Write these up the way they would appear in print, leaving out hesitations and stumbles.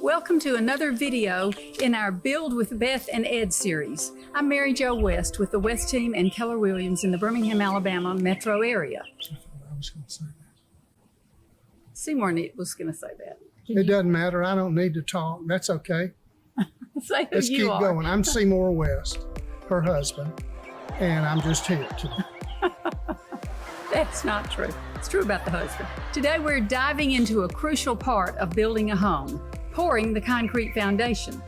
Welcome to another video in our Build with Beth and Ed series. I'm Mary Jo West with the West Team and Keller Williams in the Birmingham, Alabama metro area. I was going to say that. Seymour was going to say that. It doesn't matter. I don't need to talk. That's okay. Say who Let's you keep are. going. I'm Seymour West, her husband, and I'm just here today. That's not true. It's true about the husband. Today we're diving into a crucial part of building a home, pouring the concrete foundation.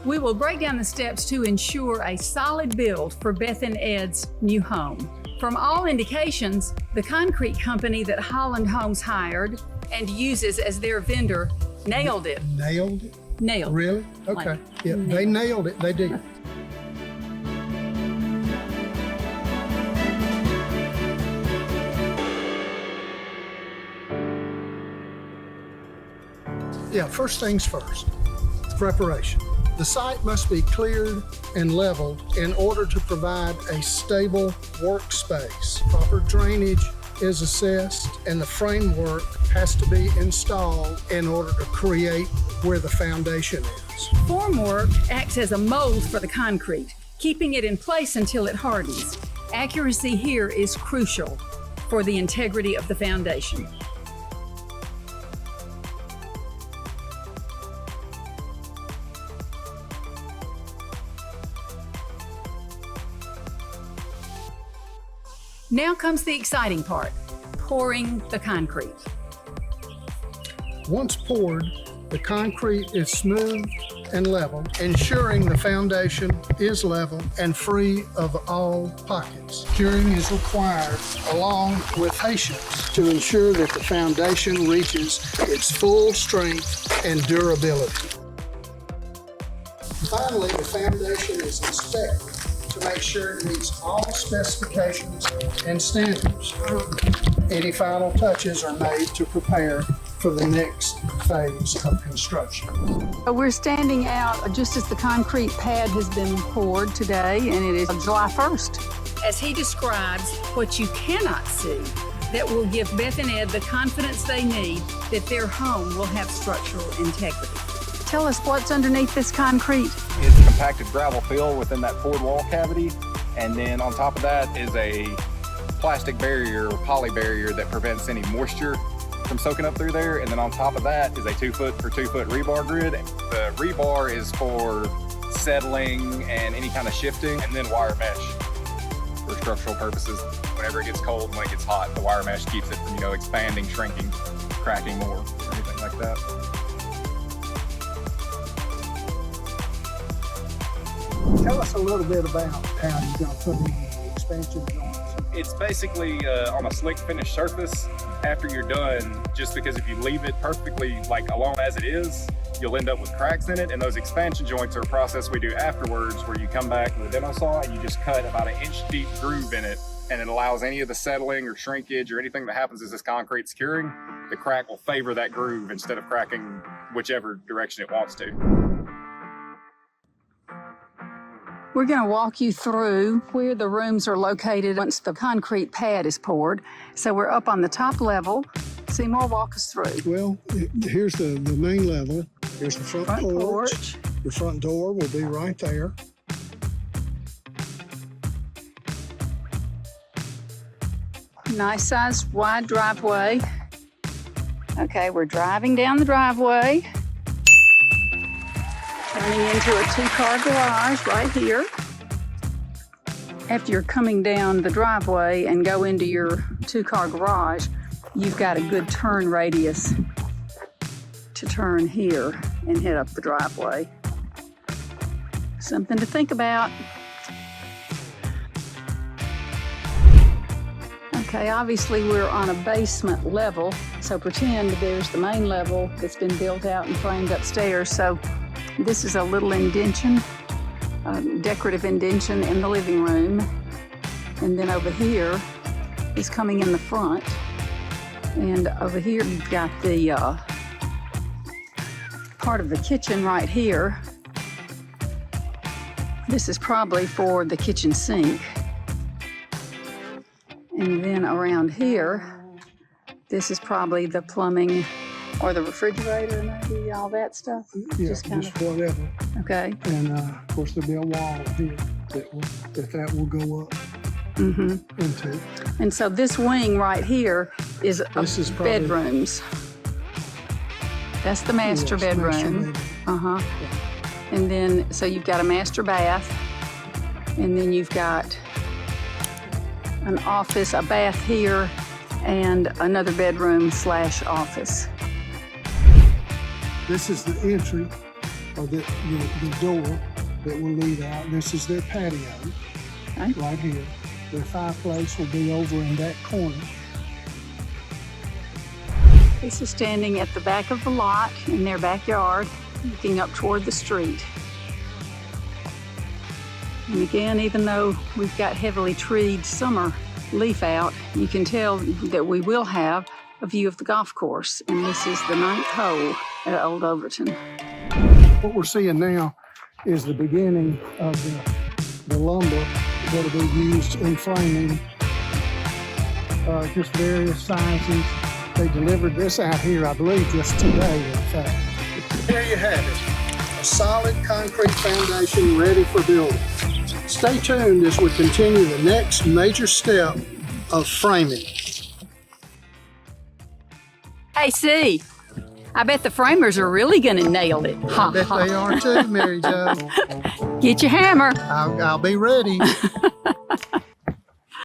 We will break down the steps to ensure a solid build for Beth and Ed's new home. From all indications, the concrete company that Holland Homes hired and uses as their vendor nailed it. Nailed it? Nailed. Really? Okay. Like, Yeah, nailed. They nailed it. They did. Yeah, first things first, preparation. The site must be cleared and leveled in order to provide a stable workspace. Proper drainage is assessed and the framework has to be installed in order to create where the foundation is. Formwork acts as a mold for the concrete, keeping it in place until it hardens. Accuracy here is crucial for the integrity of the foundation. Now comes the exciting part, pouring the concrete. Once poured, the concrete is smooth and level, ensuring the foundation is level and free of all pockets. Curing is required along with patience to ensure that the foundation reaches its full strength and durability. Finally, the foundation is inspected to make sure it meets all specifications and standards. Any final touches are made to prepare for the next phase of construction. We're standing out just as the concrete pad has been poured today, and it is July 1st. As he describes what you cannot see that will give Beth and Ed the confidence they need that their home will have structural integrity. Tell us what's underneath this concrete. It's compacted gravel fill within that poured wall cavity, and then on top of that is a plastic barrier or poly barrier that prevents any moisture from soaking up through there, and then on top of that is a 2 foot for 2 foot rebar grid. The rebar is for settling and any kind of shifting, and then wire mesh for structural purposes. Whenever it gets cold and when it gets hot, the wire mesh keeps it from, expanding, shrinking, cracking more, or anything like that. Tell us a little bit about how you're going to put in the expansion joints. It's basically on a slick finished surface after you're done, just because if you leave it perfectly alone as it is, you'll end up with cracks in it, and those expansion joints are a process we do afterwards where you come back with a demo saw and you just cut about an inch deep groove in it, and it allows any of the settling or shrinkage or anything that happens as this concrete's curing, the crack will favor that groove instead of cracking whichever direction it wants to. We're going to walk you through where the rooms are located once the concrete pad is poured. So we're up on the top level. Seymour, walk us through. Well, here's the main level. Here's the front porch. The front door will be right there. Nice sized wide driveway. Okay, we're driving down the driveway. Turning into a 2-car garage right here. After you're coming down the driveway and go into your 2-car garage, you've got a good turn radius to turn here and head up the driveway. Something to think about. Okay, obviously we're on a basement level, so pretend there's the main level that's been built out and framed upstairs. So this is a little indention, decorative indention in the living room. And then over here is coming in the front. And over here you've got the part of the kitchen right here. This is probably for the kitchen sink. And then around here, this is probably the plumbing Or the refrigerator, maybe, all that stuff? Yeah, Just just, kind whatever. Okay. And of course there'll be a wall here that will go up Mm-hmm. into. And so this wing right here is, This is probably- bedrooms. That's the master Yes, master bedroom. bedroom. Uh-huh. And then, so you've got a master bath, and then you've got an office, a bath here, and another bedroom / office. This is the entry, or the door that will lead out. This is their patio, Okay. right here. Their fireplace will be over in that corner. This is standing at the back of the lot in their backyard, looking up toward the street. And again, even though we've got heavily treed summer leaf out, you can tell that we will have a view of the golf course. And this is the 9th hole at Old Overton. What we're seeing now is the beginning of the lumber that will be used in framing, just various sizes. They delivered this out here, I believe, just today, in fact. There you have it, a solid concrete foundation ready for building. Stay tuned as we continue the next major step of framing. Hey, see, I bet the framers are really gonna nail it. I bet they are too, Mary Jo. Get your hammer. I'll be ready.